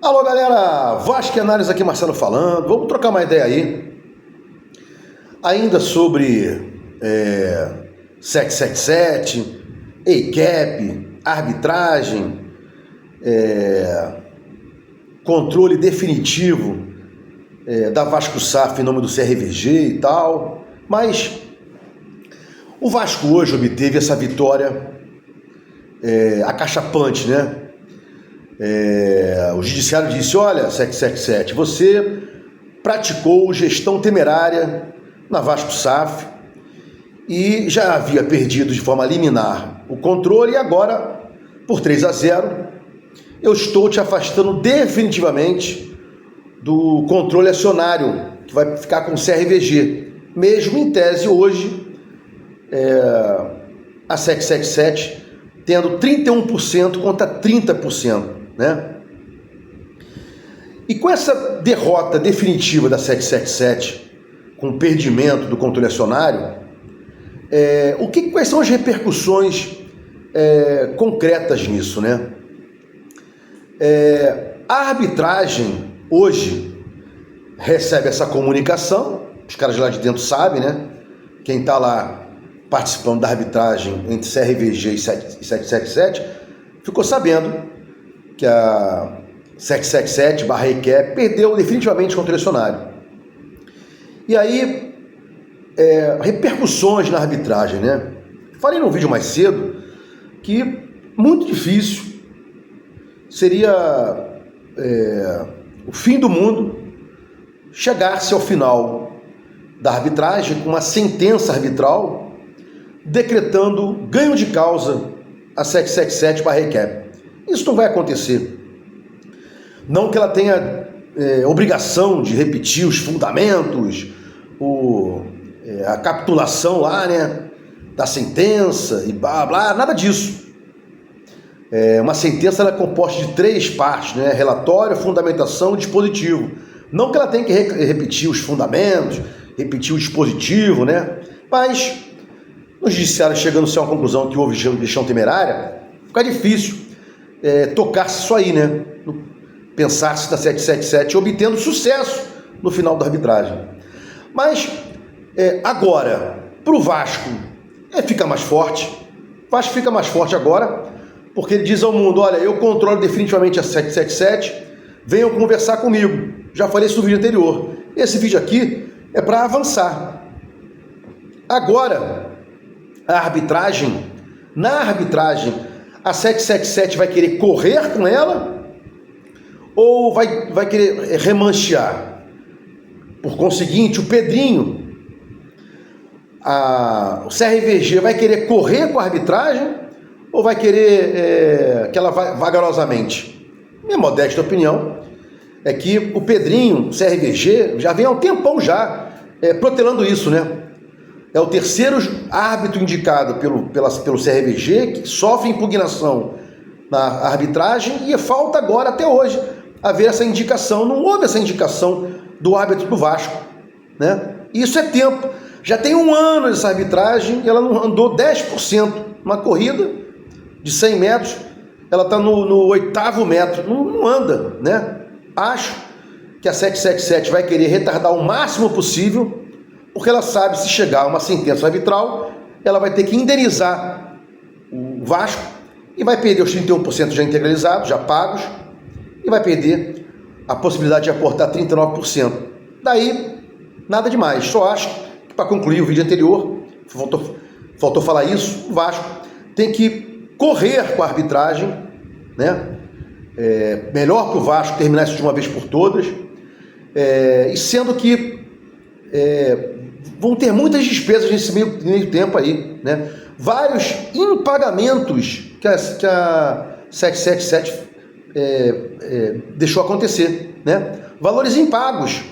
Alô galera, Vasco e Análise aqui, Marcelo falando. Vamos trocar uma ideia aí. Ainda sobre 777, EICAP, arbitragem, controle definitivo da Vasco SAF em nome do CRVG e tal. Mas o Vasco hoje obteve essa vitória acachapante, né? O judiciário disse: olha, 777, você praticou gestão temerária na Vasco SAF e já havia perdido de forma liminar o controle, e agora, por 3-0, eu estou te afastando definitivamente do controle acionário, que vai ficar com o CRVG. Mesmo em tese hoje, a 777 tendo 31% contra 30%, né? E com essa derrota definitiva da 777, com o perdimento do controle acionário, quais são as repercussões concretas nisso, né? A arbitragem hoje recebe essa comunicação, os caras lá de dentro sabem, né? Quem está lá participando da arbitragem entre CRVG e 777 ficou sabendo que a 777/EICAP perdeu definitivamente o controle acionário. E aí, repercussões na arbitragem, né? Falei no vídeo mais cedo que muito difícil seria o fim do mundo chegar-se ao final da arbitragem com uma sentença arbitral decretando ganho de causa a 777/EICAP. Isso não vai acontecer. Não que ela tenha obrigação de repetir os fundamentos, a capitulação lá, né, da sentença e blá blá, nada disso. Uma sentença ela é composta de 3 partes, né? Relatório, fundamentação e dispositivo. Não que ela tenha que repetir os fundamentos, repetir o dispositivo, né? Mas no judiciário, chegando-se a uma conclusão que houve gestão temerária, fica difícil tocar-se isso aí, né? Pensar-se na 777 obtendo sucesso no final da arbitragem. Mas agora, para o Vasco, fica mais forte. O Vasco fica mais forte agora, porque ele diz ao mundo: olha, eu controlo definitivamente a 777, venham conversar comigo. Já falei isso no vídeo anterior. Esse vídeo aqui é para avançar. Agora, na arbitragem, a 777 vai querer correr com ela ou vai querer remanchear? Por conseguinte, o Pedrinho, o CRVG vai querer correr com a arbitragem ou vai querer que ela vá vagarosamente? Minha modesta opinião é que o Pedrinho, o CRVG, já vem há um tempão já protelando isso, né? É o terceiro árbitro indicado pelo CRVG que sofre impugnação na arbitragem, e falta agora, até hoje, haver essa indicação. Não houve essa indicação do árbitro do Vasco, né? Isso é tempo. Já tem 1 ano essa arbitragem e ela não andou 10%. Uma corrida de 100 metros, ela está no 8º metro. Não anda, né? Acho que a 777 vai querer retardar o máximo possível, porque ela sabe, se chegar a uma sentença arbitral, ela vai ter que indenizar o Vasco e vai perder os 31% já integralizados, já pagos, e vai perder a possibilidade de aportar 39%. Daí, nada demais. Só acho que, para concluir o vídeo anterior, faltou falar isso, o Vasco tem que correr com a arbitragem, né? Melhor que o Vasco terminar isso de uma vez por todas, e sendo que vão ter muitas despesas nesse meio tempo aí, né? Vários impagamentos que a 777 deixou acontecer, né? Valores impagos.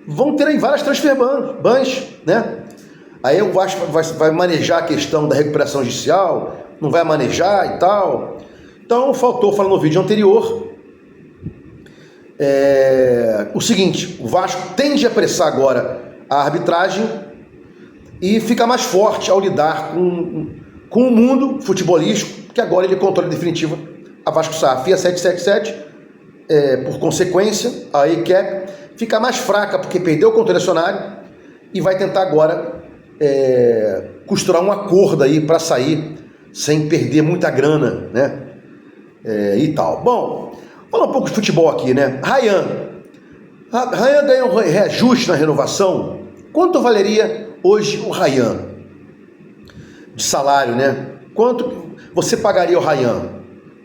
Vão ter aí várias transferbans, né? Aí o Vasco vai manejar a questão da recuperação judicial, não vai manejar e tal. Então, faltou falar no vídeo anterior o seguinte: o Vasco tende a apressar agora a arbitragem e fica mais forte ao lidar com o mundo futebolístico, que agora ele controla em definitiva a Vasco SAF. E a 777 por consequência, a ACAP fica mais fraca porque perdeu o contracionário e vai tentar agora costurar um acordo aí para sair sem perder muita grana, né? E tal. Bom, falar um pouco de futebol aqui, né? Ryan ganhou um reajuste na renovação. Quanto valeria hoje o Ryan de salário, né? Quanto você pagaria o Ryan?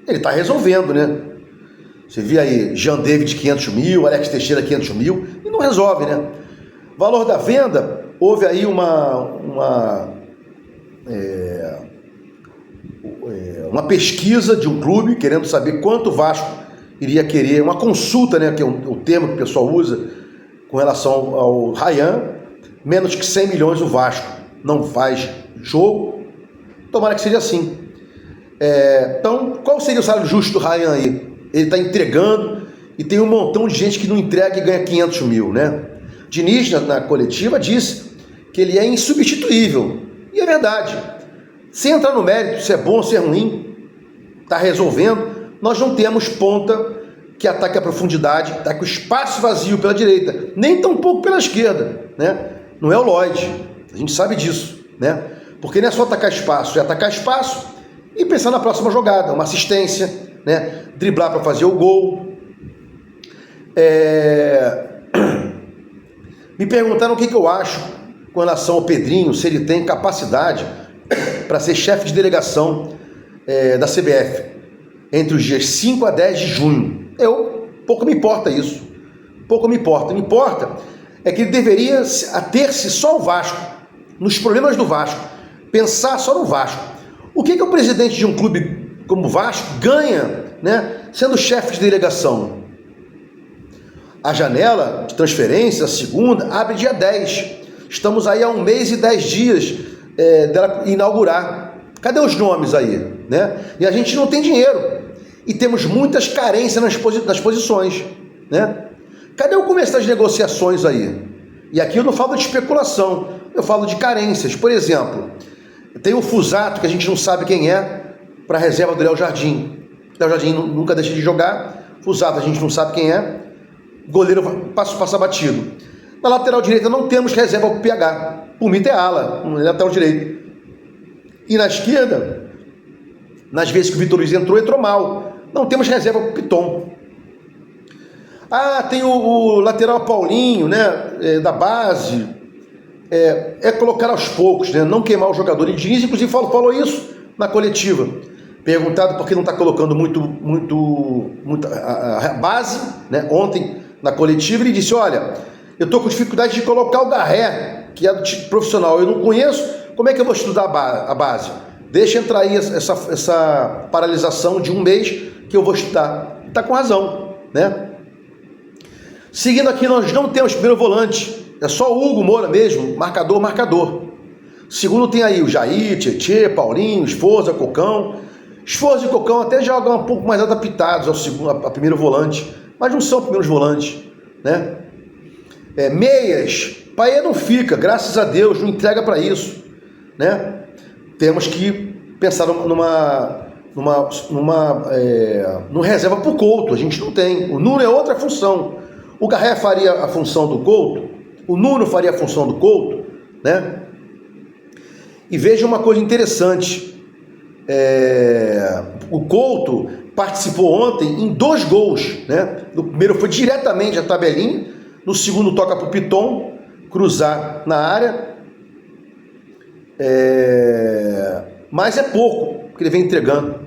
Ele está resolvendo, né? Você vê aí, Jean David 500 mil, Alex Teixeira 500 mil, e não resolve, né? Valor da venda, houve aí uma pesquisa de um clube querendo saber quanto o Vasco iria querer, uma consulta, né, que é o termo que o pessoal usa com relação ao Ryan. Menos que 100 milhões o Vasco não faz jogo. Tomara que seja assim. Então, qual seria o salário justo do Ryan aí? Ele está entregando e tem um montão de gente que não entrega e ganha 500 mil, né? Diniz, na coletiva, disse que ele é insubstituível. E é verdade. Sem entrar no mérito, se é bom ou se é ruim, está resolvendo. Nós não temos ponta que ataque a profundidade, ataque o espaço vazio pela direita, nem tampouco pela esquerda, né? Não é o Lloyd, a gente sabe disso, né? Porque não é só atacar espaço, é atacar espaço e pensar na próxima jogada, uma assistência, né? Driblar para fazer o gol. Me perguntaram o que eu acho com relação ao Pedrinho, se ele tem capacidade para ser chefe de delegação da CBF entre os dias 5 a 10 de junho. Pouco me importa isso. Pouco me importa. Me importa é que ele deveria ater-se só ao Vasco, nos problemas do Vasco, pensar só no Vasco. O que o presidente de um clube como o Vasco ganha, né, sendo chefe de delegação? A janela de transferência, a segunda, abre dia 10. Estamos aí há 1 mês e 10 dias dela inaugurar. Cadê os nomes aí? Né? E a gente não tem dinheiro. E temos muitas carências nas posições. Né? Cadê o começo das negociações aí? E aqui eu não falo de especulação, eu falo de carências. Por exemplo, tem o Fusato, que a gente não sabe quem é, para a reserva do Léo Jardim. Léo Jardim nunca deixa de jogar. Fusato a gente não sabe quem é. Goleiro passa batido. Na lateral direita não temos reserva para o PH. Por mim tem ala, no lateral direito. E na esquerda, nas vezes que o Vitor Luiz entrou mal. Não temos reserva para o Piton. Tem o lateral Paulinho, né, da base. Colocar aos poucos, né, não queimar o jogador. E Diniz, inclusive, falou isso na coletiva. Perguntado por que não está colocando muito a base, né, ontem na coletiva, ele disse: olha, eu estou com dificuldade de colocar o Garré, que é do tipo profissional, eu não conheço, como é que eu vou estudar a base? Deixa entrar aí essa paralisação de 1 mês que eu vou estudar. Está com razão, né? Seguindo aqui, nós não temos primeiro volante, é só o Hugo Moura mesmo, marcador. Segundo tem aí o Jair, Tietê, Paulinho, Esforza, Cocão. Esforza e Cocão até jogam um pouco mais adaptados a primeiro volante, mas não são primeiros volantes, né? Meias, Paê não fica, graças a Deus, não entrega para isso, né? Temos que pensar numa reserva para o Couto, a gente não tem. O Nuno é outra função. O Garré faria a função do Couto, o Nuno faria a função do Couto, né? E veja uma coisa interessante. O Couto participou ontem em 2 gols, né? No primeiro foi diretamente a tabelinha, no segundo toca para o Piton cruzar na área, mas é pouco que ele vem entregando.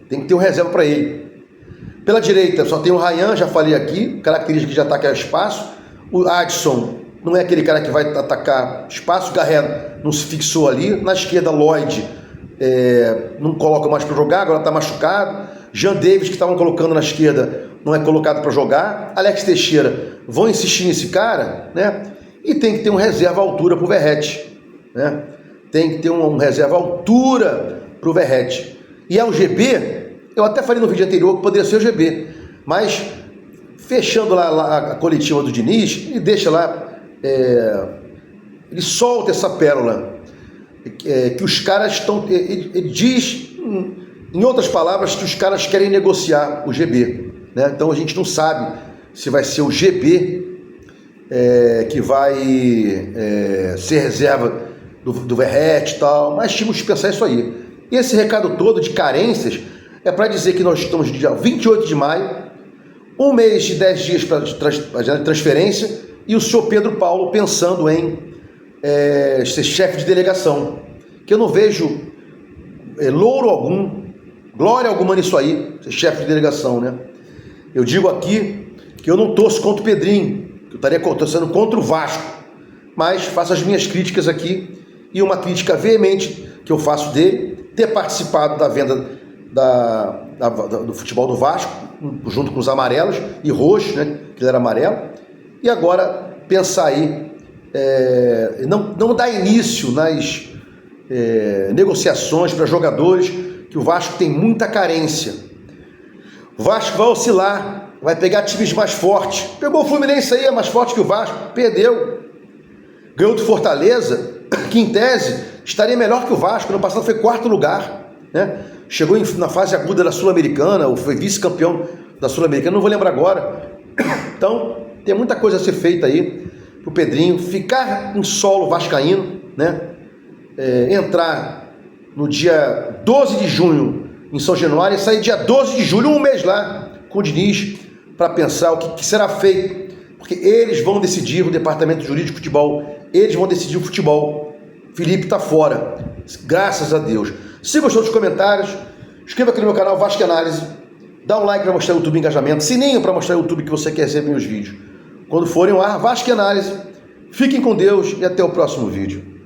Tem que ter um reserva para ele. Pela direita só tem o Ryan, já falei aqui, característica de ataque a espaço. O Adson não é aquele cara que vai atacar espaço. O Garré não se fixou ali. Na esquerda, Lloyd não coloca mais para jogar, agora está machucado. Jean Davis, que estavam colocando na esquerda, não é colocado para jogar. Alex Teixeira, vão insistir nesse cara, né? E tem que ter um reserva à altura para o Verratti, né? Tem que ter um reserva à altura para o Verratti. E ao GB, eu até falei no vídeo anterior que poderia ser o GB, mas fechando lá a coletiva do Diniz, ele deixa lá, ele solta essa pérola, que os caras estão, ele diz, em outras palavras, que os caras querem negociar o GB, né? Então a gente não sabe se vai ser o GB que vai ser reserva do Verratti e tal, mas tínhamos que pensar isso aí. E esse recado todo de carências é para dizer que nós estamos no dia 28 de maio, 1 mês e 10 dias para a transferência, e o senhor Pedro Paulo pensando em ser chefe de delegação, que eu não vejo louro algum, glória alguma nisso aí, ser chefe de delegação, né? Eu digo aqui que eu não torço contra o Pedrinho, que eu estaria torcendo contra o Vasco, mas faço as minhas críticas aqui, e uma crítica veemente que eu faço dele, ter participado da venda do futebol do Vasco, junto com os amarelos e roxos, né, que ele era amarelo, e agora pensar aí, não dar início nas negociações para jogadores, que o Vasco tem muita carência. O Vasco vai oscilar, vai pegar times mais fortes. Pegou o Fluminense aí, é mais forte que o Vasco, perdeu. Ganhou do Fortaleza, que em tese estaria melhor que o Vasco, no passado foi 4º lugar, né? Chegou na fase aguda da Sul-Americana, ou foi vice-campeão da Sul-Americana, não vou lembrar agora. Então, tem muita coisa a ser feita aí pro Pedrinho ficar em solo vascaíno, né? Entrar no dia 12 de junho em São Januário e sair dia 12 de julho, um mês lá, com o Diniz, para pensar o que será feito, porque eles vão decidir, o departamento jurídico de futebol, eles vão decidir o futebol. Felipe está fora, graças a Deus. Se gostou dos comentários, inscreva aqui no meu canal Vasco Análise, dá um like para mostrar o YouTube engajamento, sininho para mostrar o YouTube que você quer receber meus vídeos. Quando forem ao ar, Vasco Análise, fiquem com Deus e até o próximo vídeo.